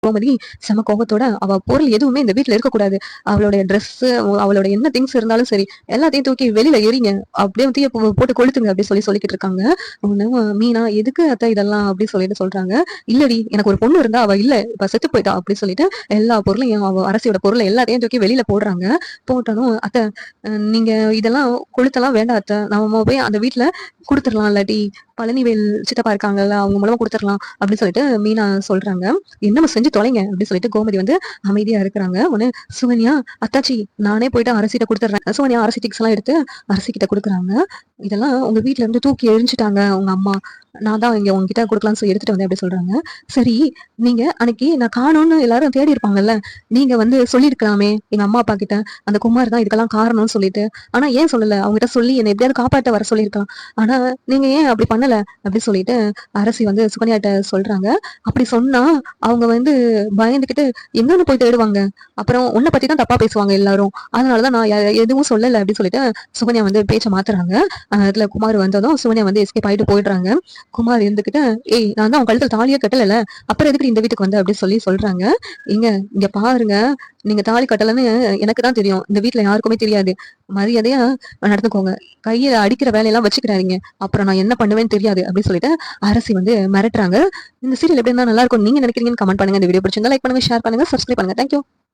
கோமதி செம கோபத்தோட அவ பொருள் எதுவுமே இந்த வீட்டுல இருக்கக்கூடாது, அவளுடைய ட்ரெஸ், அவளோட என்ன திங்ஸ் இருந்தாலும் சரி எல்லாத்தையும் தூக்கி வெளியில எறிங்க, அப்படியே தீய போட்டு கொளுத்துங்க அப்படி சொல்லிக்கிட்டு இருக்காங்க. ஒண்ணு மீனா எதுக்கு அத்தை இதெல்லாம் அப்படி சொல்லிட்டு சொல்றாங்க. இல்லடி எனக்கு ஒரு பொண்ணு இருந்தா அவ இல்ல இப்ப செத்து போயிட்டா அப்படி சொல்லிட்டு எல்லா பொருளையும் அவ அரசியோட பொருளை எல்லாத்தையும் தூக்கி வெளியில போடுறாங்க. போட்டதும் அத்தை நீங்க இதெல்லாம் கொளுத்தலாம் வேண்டாம் அத்தை, நம்ம போய் அந்த வீட்டுல குடுத்துடலாம், இல்லாட்டி பழனிவேல் சித்தப்பா இருக்காங்கல்ல அவங்க மூலமா கொடுத்துடலாம் அப்படின்னு சொல்லிட்டு மீனா சொல்றாங்க. என்னமோ செஞ்சு தொலைங்க அப்படின்னு சொல்லிட்டு கோமதி வந்து அமைதியா இருக்கிறாங்க. உடனே சுகன்யா அத்தாச்சி நானே போயிட்டு அரசிட்ட கொடுத்துட்றேன். சுகன்யா அரசி டிக்ஸ் எல்லாம் எடுத்து அரசி கிட்ட கொடுக்குறாங்க. இதெல்லாம் உங்க வீட்டுல இருந்து தூக்கி எரிஞ்சுட்டாங்க உங்க அம்மா, நான் தான் இங்க உங்ககிட்ட கொடுக்கலாம்னு சொல்லி எடுத்துட்டு வந்தேன் அப்படி சொல்றாங்க. சரி நீங்க அன்னைக்கு நான் காணோம்னு எல்லாரும் தேடி இருப்பாங்கல்ல, நீங்க வந்து சொல்லியிருக்கலாமே எங்க அம்மா அப்பா கிட்ட அந்த குமார் தான் இதுக்கெல்லாம் காரணம்னு சொல்லிட்டு, ஆனா ஏன் சொல்லல, அவங்ககிட்ட சொல்லி என்னை எப்படியாவது காப்பாற்ற வர சொல்லியிருக்கலாம், ஆனா நீங்க ஏன் அப்படி பண்ணல அப்படி சொல்லிட்டு அரசி வந்து சுகன்யாட்ட சொல்றாங்க. அப்படி சொன்னா அவங்க வந்து பயந்துகிட்டு எங்கன்னு போய் தேடுவாங்க, அப்புறம் உன்னை பத்தி தான் தப்பா பேசுவாங்க எல்லாரும், அதனாலதான் நான் எதுவும் சொல்லல அப்படின்னு சொல்லிட்டு சுகன்யா வந்து பேச்ச மாத்துறாங்க. அதுல குமார் வந்ததும் சுகன்யா வந்து எஸ்கேப் ஆயிட்டு போயிடுறாங்க. குமார் இருந்துகிட்டு ஏய் நான் தான் உங்க கழுத்துல தாலியே கட்டல, அப்புறம் எதுக்கு இந்த வீட்டுக்கு வந்து அப்படின்னு சொல்லி சொல்றாங்க. இங்க பாருங்க, நீங்க தாலி கட்டலன்னு எனக்கு தான் தெரியும், இந்த வீட்டுல யாருக்குமே தெரியாது, மரியாதையா நடந்துக்கோங்க, கையில அடிக்கிற வேலையெல்லாம் வச்சுக்கிறாதீங்க, அப்புறம் நான் என்ன பண்ணுவேன்னு தெரியாது அப்படின்னு சொல்லிட்டு அரசி வந்து மிரட்டுறாங்க. இந்த சீரியல் எப்படி இருந்தா நல்லா இருக்கும் நீங்க நினைக்கிறீங்கன்னு கமெண்ட் பண்ணுங்க. இந்த வீடியோ பிடிச்சிருந்தா லைக் பண்ணுங்க, ஷேர் பண்ணுங்க, சப்ஸ்கிரைப் பண்ணுங்க. தேங்க்யூ.